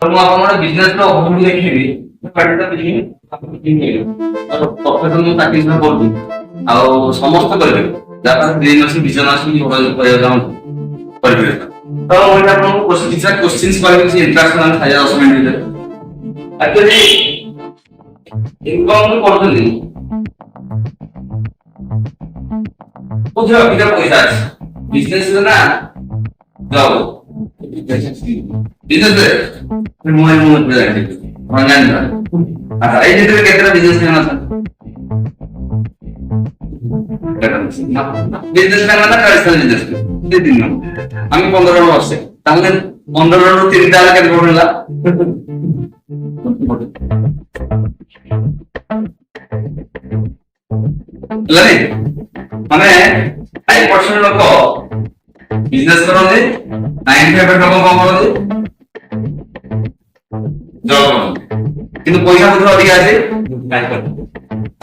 ମୁଁ ଆପଣଙ୍କର ବିଜନେସର ଅଭିବୃଦ୍ଧି ଦେଖିବି ପାର୍ଟିଟା କିଛି ପ୍ରଫେସନ ମୁଁ ଚାକିରି କରୁଛି ଆଉ ସମସ୍ତେ କରିବେ ଯାହା ପାଖରେ ଡ୍ରିମ୍ ଅଛି ଭିଜନ ଅଛି କରିବାକୁ ଚାହୁଁଛୁ କରିପାରିବେ ତ ମୁଁ ଏଇଟା ଆପଣଙ୍କୁ କିଛି କ୍ୱେଶ୍ଚିନ୍ସ କରିବି କିଛି ଇଣ୍ଟରାକ୍ସନ ଆମେ ଖାଇବା 10 ମିନିଟ୍ ଭିତରେ ଆକ୍ଚୁଆଲି ଇନକମ୍ କରୁଛନ୍ତି କୋଉଥିରେ ଅଧିକା ପଇସା ଅଛି ବିଜନେସରେ ନା ଜବ୍ ବିଜନେସରେ ମୁଁ ଜାଣିଛି ଆଚ୍ଛା ଏଇ ଭିତରେ କେତେଟା ବିଜନେସମ୍ୟାନ ଅଛନ୍ତି ବିଜନେସମ୍ୟାନ ମାନେ ଟ୍ରାଡିସନାଲ ବିଜନେସମ୍ୟାନ ଦି ତିନି ଜଣ ଆମେ 15 ଜଣ ବସେ ତାହେଲେ 15 ଜଣରୁ 3ଟା ହେଲେ କେତେ ପଟ ହେଲା ମାନେ 5% ଲୋକ ବିଜନେସ କରନ୍ତି 95% ଲୋକ କଣ କରନ୍ତି ଜବ୍ କରନ୍ତି କିନ୍ତୁ ପଇସା ମଧ୍ୟ ଅଧିକା ଅଛି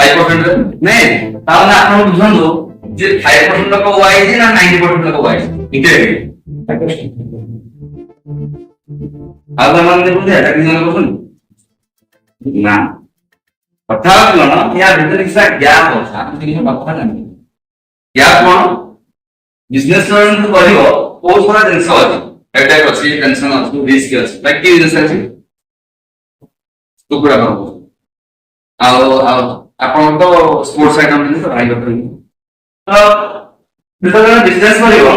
5% ନାଇଁ ତାହେଲେ ଆପଣ ବୁଝନ୍ତୁ ଯେ 5% ଲୋକ ୱାଇଜ ନା 90% ଲୋକ ୱାଇଜ ଆଉ ସେମାନେ ଦେଖୁଛନ୍ତି ଏଟା କିଛି ଜଣ କରୁଛନ୍ତି ନା କଥା କଣ ୟା ଭିତରେ କିଛି ଗ୍ୟାପ୍ ଅଛି ଆପଣ କିଛି କଥା ନାହିଁ ଗ୍ୟାପ୍ କଣ ବିଜନେସ କରିବ ବହୁତ ସାରା ଜିନିଷ ଅଛି ହେଡେକ୍ ଅଛି ଟେନସନ ଅଛି ରିସ୍କ ଅଛି ବାକି କି ଜିନିଷ ଅଛି କୁକୁଡ଼ା farm ଆଉ ଆଉ ଆପଣ ତ ସ୍ପୋର୍ଟସ ଆଇଟମ ଜିନିଷ ଭାଇ କଥା ତ ଯେତେବେଳେ ବିଜନେସ କରିବ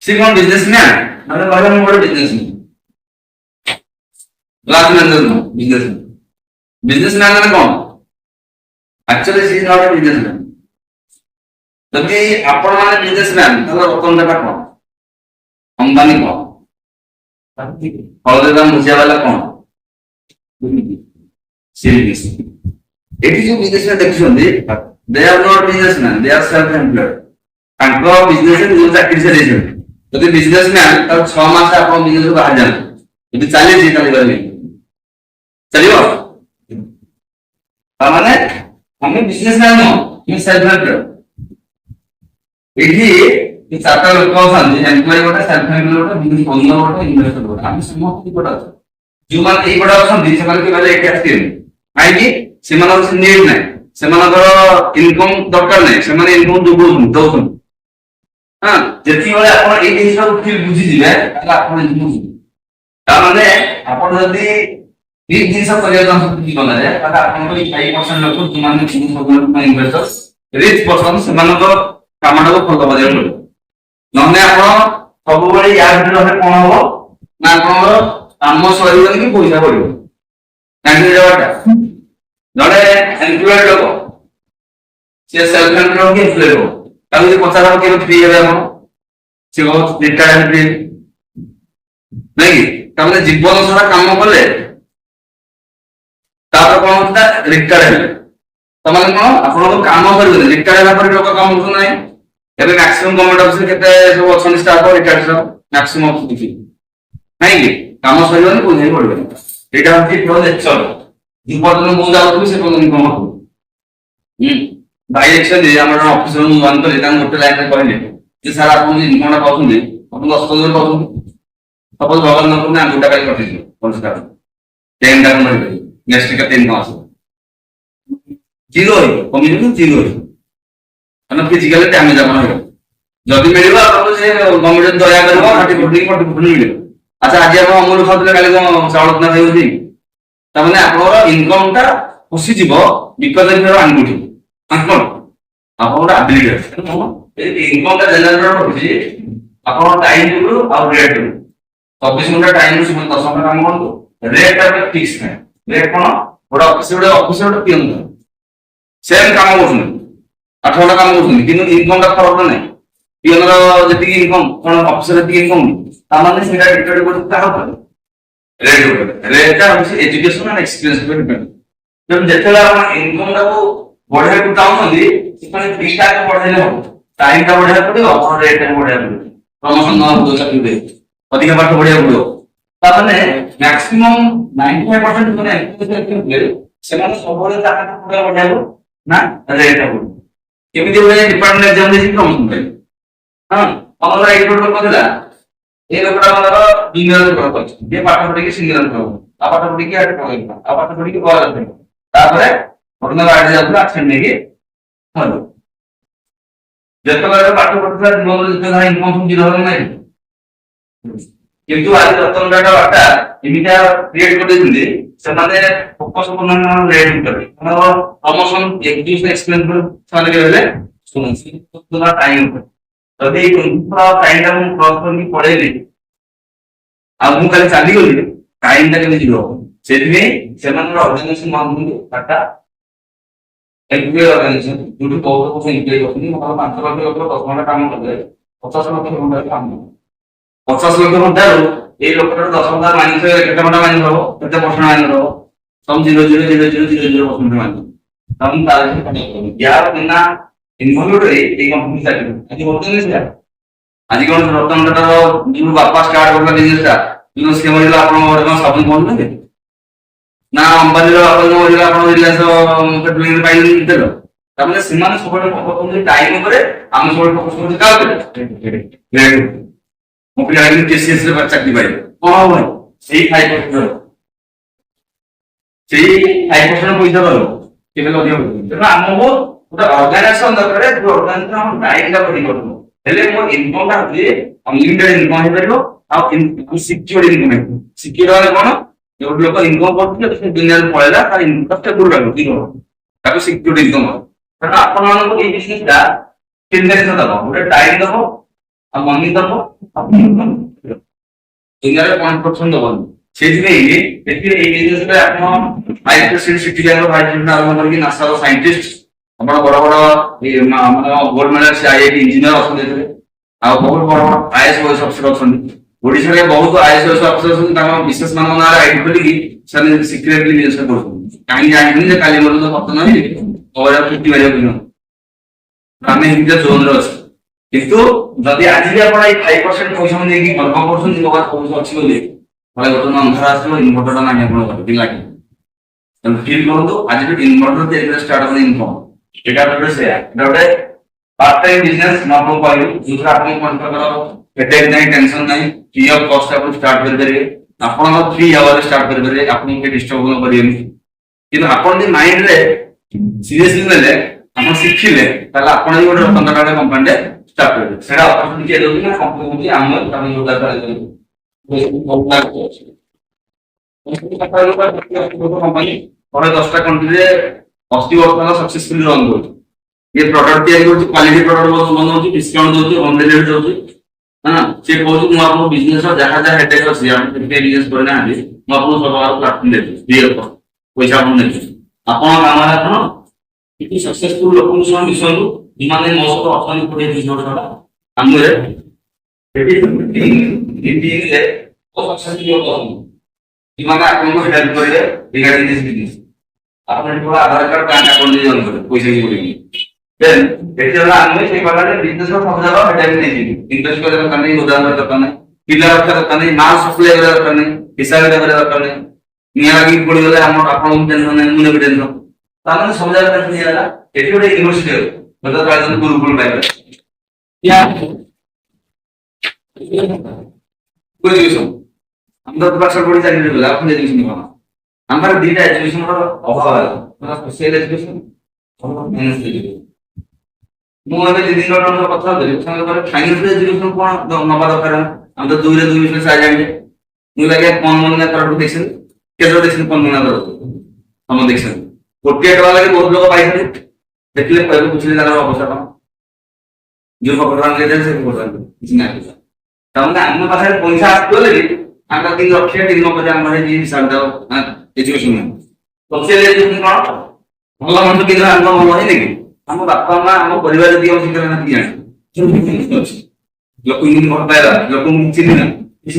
ସେ କଣ ବିଜନେସ ମ୍ୟାନ ମାନେ କହିଲା ମୁଁ ଗୋଟେ ବିଜନେସ ଲାଷ୍ଟ ମ୍ୟାନେଜର ନୁହଁ ବିଜନେସ ମ୍ୟାନ ମାନେ କଣ ଆକ୍ଚୁଆଲି ସେ ନଟ୍ ଏ ବିଜନେସ ମ୍ୟାନ ଯଦି ଆପଣ ମାନେ ବିଜନେସ ମ୍ୟାନ ତାହେଲେ ରତନ ଟାଟା କଣ ଅମ୍ବାନୀ କଣ ହଳଦିରାମ ଭୁଜିଆ ବାଲା କଣ ଏଠି ଯୋଉ ବିଜନେସ ଦେଖୁଛନ୍ତି they are not businessman they are self employed ତାଙ୍କ ବିଜନେସ ନିଜ ଚାକିରି ଛାଡ଼ିଛନ୍ତି ଯଦି ବିଜନେସ ମ୍ୟାନ ତାହେଲେ 6 ମାସ ଆପଣ ବିଜନେସରୁ ବାହାରି ଯାଆନ୍ତୁ ଯଦି ଚାଲିଛି ଚାଲିପାରିବେ ଚାଲିବ ତାମାନେ ଆମେ ବିଜନେସ ମ୍ୟାନ ନୁହଁ ଆମେ ସେଲ୍ଫ ଏମ୍ପ୍ଲଏଡ୍ ଏଠି ଚାରଟା ଲୋକ ଅଛନ୍ତି ଏମ୍ପ୍ଲୟି ଗୋଟେ ସେଲ୍ଫ ଏମ୍ପ୍ଲଏଡ୍ ଗୋଟେ ବିଜନେସ ଓନର ଗୋଟେ ଇନଭେଷ୍ଟର ଗୋଟେ ଆମେ ସମସ୍ତେ ଗୋଟେ ଅଛୁ ଯୋଉମାନେ ଏଇପଟେ ଅଛନ୍ତି ସେମାନେ କେବେ ଏଠି ଆସିବେନି କାହିଁକି ସେମାନଙ୍କର ସେ ନିଡ୍ ନାହିଁ ସେମାନଙ୍କର ଇନକମ୍ ଦରକାର ନାହିଁ ସେମାନେ ଇନକମ୍ ଦଉଛନ୍ତି ହଁ ଯେତିକିବେଳେ ଆପଣ ଏଇ ଜିନିଷକୁ ଠିକ ବୁଝିଯିବେ ତାହେଲେ ଆପଣ ତାମାନେ ଆପଣ ଯଦି ଠିକ ଜିନିଷ କରିବାକୁ ଚାହୁଁଛନ୍ତି ଜୀବନରେ ତାହେଲେ ଆପଣଙ୍କର ଏଇ 5% ଲୋକ ଯୋଉମାନେ ଇନଭେଷ୍ଟର ରିଚ୍ ପର୍ସନ ସେମାନଙ୍କ କାମଟାକୁ ଫଲୋ କରିବାକୁ ପଡିବ ନହେଲେ ଆପଣ ସବୁବେଳେ ୟା ଭିତରେ ରହିଲେ କଣ ହବ ନା ଆପଣଙ୍କର କାମ ସରିବନି କି ପଇସା ପଡିବ ଜାଣିଲେ ଜବାବଟା ଜଣେ ଏମ୍ପ୍ଲଏଡ୍ ଲୋକ ସେ ସେଲ୍ଫ ଏମ୍ପ୍ଲଏଡ୍ କି ଏମ୍ପ୍ଲଏଡ୍ ଲୋକ ତାକୁ ଯଦି ପଚାର କେବେ ଫ୍ରି ହେବେ ଆପଣ ସେ ବହୁତ ରିଟାୟାର୍ଡ ଫ୍ରି ନାଇଁ କି ତାମାନେ ଜୀବନ ସାରା କାମ କଲେ ତାପରେ କଣ ହଉଛି ରିଟାୟାର୍ଡ ହେଲେ ତାମାନେ କଣ ଆପଣଙ୍କ କାମ ସରିବନି ରିଟାୟାର୍ଡ ହେଲା ପରେ ଲୋକ କାମ କରୁଛନ୍ତି ନାହିଁ ଏବେ ମ୍ୟାକ୍ସିମମ୍ ଗଭର୍ଣ୍ଣମେଣ୍ଟ ଅଫିସରେ କେତେ ସବୁ ଅଛନ୍ତି ଷ୍ଟାଫ୍ ରିଟାୟାର୍ଡ ଷ୍ଟାଫ୍ ମ୍ୟାକ୍ସିମମ୍ କିଛି ନାଇଁ କି କାମ ସରିବନି ପଇସା ବି ପଡିବନି ଏଇଟା ହଉଛି ନେଚର ଯେ ପର୍ଯ୍ୟନ୍ତ ମୁଁ ଯାଉଥିବି ସେ ପର୍ଯ୍ୟନ୍ତ ଇନକମ୍ ହବ ଭାଇ ଦେଖିଛନ୍ତି ଆମର ଜଣେ ଅଫିସର ମୁଁ ଜଏନ୍ କଲି ତାଙ୍କୁ ଗୋଟେ ଲାଇନରେ କହିଲେ ଯେ ସାର୍ ଆପଣ ଯେ ଇନକମ୍ଟା ପାଉଛନ୍ତି ଆପଣ 10 ହଜାର ପାଉଛନ୍ତି ସପୋଜ ଭଗବାନ ନ କରୁନି ଆଙ୍ଗୁଟା କାଲି କଟିଯିବ ପଇସା 10 ଟା ମିଳିବ ନେକ୍ସଟ କେତେ ଇନକମ୍ ଆସିବ ଜିରୋ ହେଇଯିବ କମିଯିବ ଜିରୋ ହେଇଯିବ ମାନେ ଫିଜିକାଲି ଡ୍ୟାମେଜ ଆପଣ ହେବ ଯଦି ମିଳିବ ଆପଣଙ୍କୁ ସେ ଗଭର୍ଣ୍ଣମେଣ୍ଟ ଦୟା କରିବ 30% ମିଳିବ ଆଚ୍ଛା ଆଜି ଆପଣ ଅମୁଲ ଖାଉଥିଲେ କାଲି କଣ ଚାଉଳ କିଣା ହେଉଛି ତାମାନେ ଆପଣଙ୍କର ଇନକମ୍ ଟା ପଶିଯିବ ବିକଜ ଅଫ ୟୋର ଆଙ୍ଗୁଠି କଣ ଆପଣଙ୍କର ଆବିଲିଟି ଅଛି ଇନକମ୍ ଟା ଜେନେରେଟ ରହୁଛି ଆପଣଙ୍କ ଟାଇମ୍ ଟେବୁଲ ଆଉ ରେଟ୍ 24 ଘଣ୍ଟା ଟାଇମ୍ 10 ଘଣ୍ଟା କାମ କରନ୍ତୁ ରେଟ୍ ଟା ଫିକ୍ସ ନାହିଁ ରେଟ୍ କଣ ଗୋଟେ ଅଫିସରେ ଗୋଟେ ପିଅନ ସେମ୍ କାମ କରୁଛନ୍ତି 8 ଘଣ୍ଟା କାମ କରୁଛନ୍ତି କିନ୍ତୁ ଇନକମ୍ ଟା ଫରକ ନାହିଁ ପିଅନର ଯେତିକି ଇନକମ୍ କଣ ଅଫିସର ଯେତିକି ଇନକମ୍ ତାମାନେ ସେଇଟା ଡିପେଣ୍ଡ କରୁଛି କାହା ଉପରେ ରେଟ୍ ଉପରେ ରେଟ୍ଟା ହେଉଛି ଏଜୁକେସନ ଆଣ୍ଡ ଏକ୍ସପିରିଏନ୍ସ ଉପରେ ଡିପେଣ୍ଡ ତେଣୁ ଯେତେବେଳେ ଆପଣ ଇନକମ୍ ଟାକୁ ବଢେଇବାକୁ ଚାହୁଁଛନ୍ତି ସେମାନେ ଦିଟାକୁ ବଢେଇଲେ ହବ ଟାଇମ୍ ଟା ବଢେଇବାକୁ ପଡିବ ଆପଣ ରେଟ୍ ଟା ବଢେଇବାକୁ ପଡିବ ପ୍ରମୋସନ ନବାକୁ ଚାକିରିରେ ଅଧିକ ପାଠ ପଢିବାକୁ ପଡିବ ତାମାନେ ମ୍ୟାକ୍ସିମମ୍ 95% ମାନେ ସେମାନେ ସବୁବେଳେ ଚାକିରି ବଢେଇବାକୁ ନା ରେଟ୍ ଟା ବଢିବ କେମିତି ଗୋଟେ ଡିପାର୍ଟମେଣ୍ଟ ଏକ୍ଜାମ ଦେଇକି ପ୍ରମୋସନ ପାଇବେ ହଁ ଆମର ଏଇଠି ଗୋଟେ ଲୋକ ଥିଲା এই লোকটা আমার ইংরেজি পড়া করছে যে পাঠ পড়িকে সিঙ্গেল করব আর পাঠ পড়িকে আর পড়ব আর পাঠ পড়িকে বলা যাবে তারপরে ঘটনা বাড়ি যাবে আছেন নাকি হলো যেতবার পাঠ পড়তে জীবন যেতে ধরে ইনকাম জিরো হবে না কিন্তু আজ রতন টাটা একটা এমিটা ক্রিয়েট করে দিলে ସେମାନେ ଫୋକସ କରୁନାହାନ୍ତି ରେଡ୍ ଭିତରେ ଆମର ପ୍ରମୋସନ ଏକ୍ଜିଷ୍ଟ ଏକ୍ସପ୍ଲେନ କରି ସେମାନେ କହିଲେ ଶୁଣନ୍ତି ପୁରା ଟାଇମ ଉପରେ ଯଦି ଏଇ ପୁରା ଟାଇମ ଟା ମୁଁ କ୍ରସ କରିକି ପଳେଇଲି ଆଉ ମୁଁ ଖାଲି ଚାଲିଗଲି ଟାଇମ ଟା କେମିତି ଯିବ ସେଥିପାଇଁ ସେମାନଙ୍କର ଅର୍ଗାନାଇଜେସନ ଭାବୁଛନ୍ତି ଟାଟା ଏମ୍ପ୍ଲୟ ଅର୍ଗାନାଇଜେସନ ଯୋଉଠି ବହୁତ ବହୁତ ଏମ୍ପ୍ଲୟ ଅଛନ୍ତି ମୋର 5 ଲକ୍ଷ ଲୋକ 10 ଘଣ୍ଟା କାମ କଲେ 50 ଲକ୍ଷ ଘଣ୍ଟା କାମ 50 ଲକ୍ଷ ଘଣ୍ଟାରୁ এই লোকটার 10 ঘন্টা মাইনাস হয়ে কেটে ঘন্টা মাইনাস হবো কেটে পার্সেন্ট মাইনাস হবো সব 0.00000% মাইনাস তখন তার ইয়ার বিনা ইনভলভড এই কোম্পানি চালিয়ে আজ বলতে না আজ কোন রতন টাটার যিনি বাপা স্টার্ট করলা বিজনেসটা বিজনেস কে মরিলা আপনার ওরকম সাবন বন্ধ না না আম্বানির বাপা মরিলা আপনার রিলায়েন্স পেট্রোলিয়াম পাইলি দিল তার মানে সীমানা সবটা ফোকাস করতে টাইম উপরে আমি সবটা ফোকাস করতে কাজ করি মুখে আইনি টিসিএস এর চাকরি পাই কোন হয় সেই 5% সেই 5% পয়সা পাবো কেবে লদিও তেনা আমগো ওটা অর্গানাইজেশন দরকারে যে অর্গানাইজেশন আমরা টাইমটা বডি করব হেলে মো ইনকমটা হলে আনলিমিটেড ইনকম হই পারিব আর সিকিউর ইনকম সিকিউর মানে কোন যে লোক ইনকম করতে সে দুনিয়ার পড়েলা তার ইনকমটা দূর রাখো কি করব তাকে সিকিউর ইনকম কারণ আপনাদের এই বিজনেসটা তিনটা দাও ওটা টাইম দাও আর মানি দাও ইংরেজি পয়েন্ট পছন্দ করুন সেইদিকে এই বিজনেসটা এখন আইএসসি সিটিজেন ভাই না আরম্ভ করি নাসার সাইন্টিস্ট আমরা বড় বড় মানে গোল্ড মেডাল সে আইআইটি ইঞ্জিনিয়ার অଛନ୍ତି ଆଉ ବହୁତ ବଡ ବଡ ଆଇଏଏସ୍ ଅଫିସର ଅଛନ୍ତି ଓଡିଶାରେ ବହୁତ ଆଇଏଏସ୍ ଅଫିସର ଅଛନ୍ତି ତାଙ୍କ ବିଶେଷ ମାନଙ୍କ ନାଁରେ ଆଇଡି ଖୋଲିକି ସେମାନେ ସିକ୍ରେଟଲି ବିଜନେସ କରୁଛନ୍ତି କାହିଁକି ଜାଣିଛନ୍ତି ଯେ କାଲି ମୋର ପତନ ହେଇଯିବେ ଖବର ଫିଫ୍ଟି ମାରିବାକୁ ନୁହଁ ଆମେ ଏମିତି ଜୋନରେ ଅଛୁ କିନ୍ତୁ ଯଦି ଆଜି ବି ଆପଣ ଏଇ 5% ପଇସା ନେଇକି ଗର୍ବ କରୁଛନ୍ତି ମୋ ପାଖରେ ପଇସା ଅଛି ବୋଲି ତାହେଲେ ଗୋଟେ ଅନ୍ଧାର ଆସିବ ଇନଭର୍ଟରଟା ନାହିଁ ଆପଣ ଘରେ ଲାଗି ତେଣୁ ଫିଲ୍ କରନ୍ତୁ ଆଜି ବି ଇନଭର୍ଟର ତିଆରି ଷ୍ଟାର୍ଟ କଲେ ଇନକମ୍ এটা ଗୋଟେ ସେୟା এটা ଗୋଟେ ପାର୍ଟ ଟାଇମ ବିଜନେସ ମୁଁ ଆପଣଙ୍କୁ କହିବି ଯୋଉଥିରେ ଆପଣଙ୍କୁ কোনো ପ୍ରକାର ହେଡେକ୍ ନାହିଁ ଟେନସନ ନାହିଁ ଫ୍ରି ଅଫ କଷ୍ଟ ଆପଣ ଷ୍ଟାର୍ଟ କରିପାରିବେ ଆପଣଙ୍କ 3 ଆୱାରରେ ଷ୍ଟାର୍ଟ କରିପାରିବେ ଆପଣଙ୍କୁ କେହି ଡିଷ୍ଟର୍ବ କରିବେନି କିନ୍ତୁ ଆପଣ ଯଦି ମାଇଣ୍ଡରେ ସିରିୟସଲି ନେଲେ ଆପଣ ଶିଖିଲେ ତାହେଲେ ଆପଣ ବି ଗୋଟେ ରତନ ଟାଟା କମ୍ପାନୀରେ ଷ୍ଟାର୍ଟ କରିବେ ସେଟା ଅପରଚୁନିଟି କିଏ ଦେଉଛି ନା କମ୍ପାନୀ ହେଉଛି ଆମେ ଆମେ ଯୋଉଟା କମ୍ପାନୀ 10ଟା କଣ୍ଟ୍ରିରେ 80 ବର୍ଷ ହେଲା ସକ୍ସେସଫୁଲି ରନ୍ କରୁଛି ये प्रोडक्ट तैयारी करछि क्वालिटी प्रोडक्ट बहुत बनाउछि डिस्काउंट दोछि होम डिलीवरी दोछि हां से कहू मु आपन बिजनेस जहा जहा हेडेक अछि हम बिजनेस करना है मु आपन सब प्लेटफॉर्म देछि फ्री ऑफ पैसा आपन देछि आपन काम है आपन किति सक्सेसफुल लोक सह मिसनु इमाने मोसत अथनि पडे बिजनेसटा हमरे एटी रे ओ सक्सेसफुल हो इमाने आपन को हेल्प करिले रिगार्डिंग दिस बिजनेस आपन को आधार कार्ड पैन अकाउंट दे जन करे पैसा की पड़ेगी देन एटी जला आमे से बारे बिजनेस रो सब जगह हेडेक नै जी इन्वेस्ट करे दरकार नै उदाहरण दरकार नै पिला रखा दरकार नै माल सप्लाई करे दरकार नै हिसाब करे दरकार नै निया लागी पड़ी गले हम आपन टेंशन नै मुने टेंशन ताने सब जगह टेंशन नहीं आला एटी ओडे यूनिवर्सिटी मतलब राजन गुरुकुल टाइप या कोई दिसो हम तो पास पड़ी चाकरी गला अपन एजुकेशन नहीं पाना हमारा दीटा एजुकेशन रो अभाव है मतलब स्पेशल एजुकेशन और माइनस एजुकेशन ମୁଁ ଏବେ ଦି ଦିନ ତଳେ କଥା ହଉଥିଲି ସାଙ୍ଗେ ପରେ ଫାଇନାନ୍ସ ଏଜୁକେସନ କଣ ନବା ଦରକାର ଆମେ ତ ଦୁଇରେ ଦୁଇ ବିଷୟ ସାରି ଜାଣିଛେ ମୁଁ ଲାଗେ କଣ ମନେ ପ୍ରଡକ୍ଟ ଦେଖିଛନ୍ତି କେତେ ଦେଖିଛନ୍ତି କଣ ମନେ ପ୍ରଡକ୍ଟ ସମସ୍ତେ ଦେଖିଛନ୍ତି ଗୋଟିଏ ଟଙ୍କା ଲାଗେ ବହୁତ ଲୋକ ପାଇଛନ୍ତି ଦେଖିଲେ କହିବେ ବୁଝିଲେ ତାଙ୍କର ଅବସ୍ଥା କଣ ଯୋଉ ପକଡ଼ାନ ଦେଇଦେଲେ ସେ ପକଡ଼ାନ କିଛି ନାହିଁ ତାମାନେ ଆମ ପାଖରେ ପଇସା ଆସିଗଲେ ବି ଆମେ ତାକୁ ରଖିବା ତିନି ନମ୍ବର ଆମ ପାଖରେ ଯିଏ ହିସାବ ଦାও ଏଜୁକେସନ ସୋସିଆଲ ଏଜୁକେସନ କଣ ଭଲ ମଣିଷ କିନ୍ତୁ ଆମ ଭଲ ହେଇନି କି ଆମ ବାପା ମା ଆମ ପରିବାର ଯଦି ଆମ ଶିକ୍ଷା ନା ଜାଣି ଲୋକ ଇନି ଭଲ ପାଇବା ଲୋକ ଚିହ୍ନି ନା କିଛି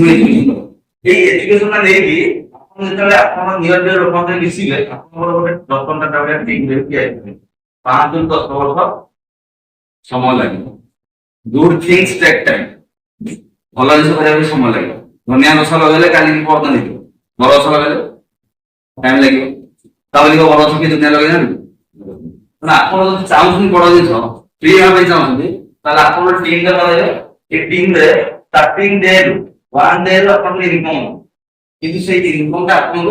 ଏଇ ଏଜୁକେସନ ନେଇକି ଆପଣ ଯେତେବେଳେ ଆପଣ ନିଜ ନିଜ ଲୋକଙ୍କ ସହିତ ମିଶିବେ ଆପଣଙ୍କର ଗୋଟେ ରତନ ଟାଟା ଭଳିଆ ଟିମ୍ ଧରିକି ଆସିବେ 5 ରୁ 10 ବର୍ଷ ସମୟ ଲାଗିବ ଗୁଡ୍ ଥିଙ୍ଗସ୍ ଟେକ୍ ଟାଇମ୍ ଭଲ ଜିନିଷ କରିବା ପାଇଁ ସମୟ ଲାଗିବ ଧନିଆ ଗଛ ଲଗେଇଲେ କାଲି ପର୍ଦ ହେଇଯିବ ବର ଗଛ ଲଗେଇଲେ ଟାଇମ୍ ଲାଗିବ ତାପରେ ବର ଗଛ କିଏ ଦୁନିଆ ଲଗେଇନାହାନ୍ତି ଆପଣ ଯଦି ଚାହୁଁଛନ୍ତି ବଡ ଜିନିଷ ଫ୍ରି ହେବା ପାଇଁ ଚାହୁଁଛନ୍ତି ତାହେଲେ ଆପଣ ଟିମ୍ ଟା ବନେଇବେ ଏ ଟିମ୍ ରେ ଷ୍ଟାର୍ଟିଂ ଡେ वन डे आपन इनकम किंतु से इनकम टा आपन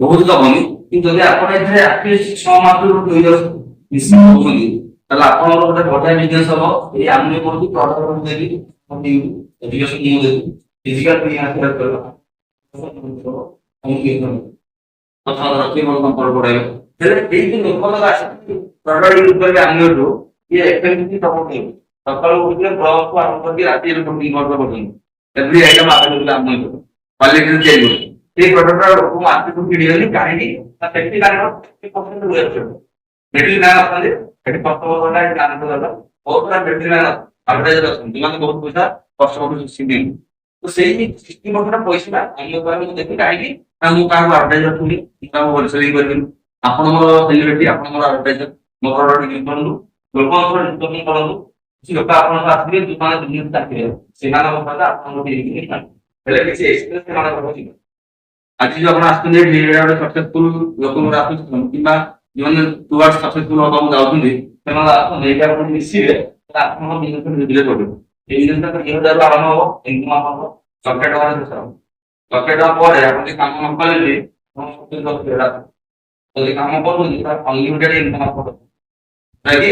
बहुत दबनी कि जदि आपन एथे एटलीस्ट 6 मास रु 2 इयर्स मिशन होउनी ताले आपन गोटे बड़ा बिजनेस हो ए आमने कोठी प्रोडक्ट देबी एजुकेशन नहीं देबी फिजिकल भी यहाँ से करो हम के कथा रखी मन पर पड़े तेरे एई जो लोक लगा प्रोडक्ट यूज करके आमने रो ये एक्टिविटी सपोर्ट नहीं सकाळ उठले ब्लॉग को आरंभ करके राती रे बुकिंग कर बोलनी एवरी आइटम अवेलेबल आमने रो क्वालिटी चेंज हो এই প্রোডাক্টটা খুব আর্টিফিশিয়াল ভিডিওলি কাহিনী তা সেফটি কারণ 50% হয়ে যাচ্ছে ব্যাটারি না আপনাদের এটি কষ্ট করতে হয় জানতে দাদা বহুত বড় ব্যাটারি না আডভার্টাইজ আছে দিমাগে বহুত পয়সা কষ্ট করে সিস্টেম তো সেই সিস্টেম মধ্যে পয়সা আমি করে দেখি কাহিনী আমি কারো আডভার্টাইজ করি কারো হোলসেলিং করি ଆପଣଙ୍କର ସେଲିବ୍ରିଟି ଆପଣଙ୍କର ଆଡଭର୍ଟାଇଜର ମୋ ପ୍ରଡକ୍ଟ ୟୁଜ କରନ୍ତୁ ଲୋକଙ୍କର ଇନକମିଂ କରନ୍ତୁ କିଛି ଲୋକ ଆପଣଙ୍କ ଆସିବେ ଯୋଉମାନେ ବିଜନେସ ଚାକିରି ସେମାନଙ୍କ କଥା ଆପଣଙ୍କ ଦେଇକି ହେଲେ କିଛି ଏକ୍ସପିରିଏନ୍ସ ସେମାନଙ୍କ ରହୁଛି आज जो आपण आसुने ढेर सक्सेसफुल लोकन आसुन किबा जोने टुवर्ड सक्सेसफुल होबा जाउछन सेना आसुन एटा आपण मिसिबे आपण बिजनेस को डिले करबे ए बिजनेस का 1000 आरंभ हो इनकम आपण सॉकेट वाला से सॉकेट पर आपण काम न कले हम सब तो फेरा तो ये काम करू तार अनलिमिटेड इनकम आपण ताकि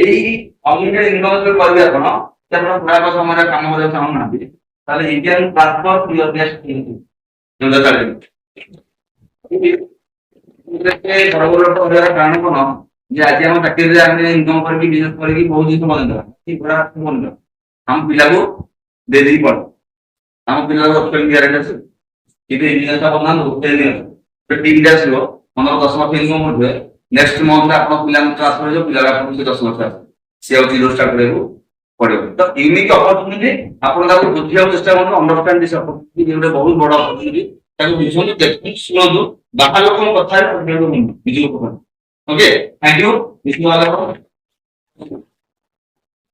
एई अनलिमिटेड इनकम जो करबे आपण से आपण पूरा समय काम करे चाहू ना ताले Indian transport your best thing ଯୋଉଟା କାରଣ କଣ ଯେ ଆଜି ଆମ ଚାକିରିରେ ଆମେ ଇନକମ କରିକି ବିଜନେସ କରିକି ବହୁତ ଜିନିଷ ବନେଇଦେବା ଠିକ ପୁରା ବନେଇଦେବା ଆମ ପିଲାକୁ ଦେଇଦେଇକି ପଡ ଆମ ପିଲାର ଗ୍ୟାରେଣ୍ଟି ଅଛି କିନ୍ତୁ ଏଇ ଜିନିଷଟା ବନାନ୍ତୁ ଟିମଟା ଆସିବ 15-10 ଲକ୍ଷ ଇନକମ କରୁଥିବେ ନେକ୍ସଟ ମନ୍ଥ ଆପଣ ପିଲାଙ୍କୁ ଟ୍ରାନ୍ସଫର ହେଇଯିବ ପିଲାର ଆପଣଙ୍କୁ 10 ଲକ୍ଷ ଆସିବ ସେ ଆଉ ଜିରୋ ଷ୍ଟାର୍ଟ କରିବାକୁ ପଡିବ ତ ୟୁନିକ୍ ଅପରଚୁନିଟି ଆପଣ ତାକୁ ବୁଝିବାକୁ ଚେଷ୍ଟା କରନ୍ତୁ ଅଣ୍ଡରଷ୍ଟାଣ୍ଡ ଦିସ୍ ଅପରଚୁନିଟି ଗୋଟେ ବହୁତ ବଡ ଅପରଚୁନିଟି ତାକୁ ବୁଝନ୍ତୁ ଦେଖନ୍ତୁ ଶୁଣନ୍ତୁ ବାହାର ଲୋକଙ୍କ କଥା ବିଜୁ ଲୋକ ଓକେ ଥ୍ୟାଙ୍କ ୟୁ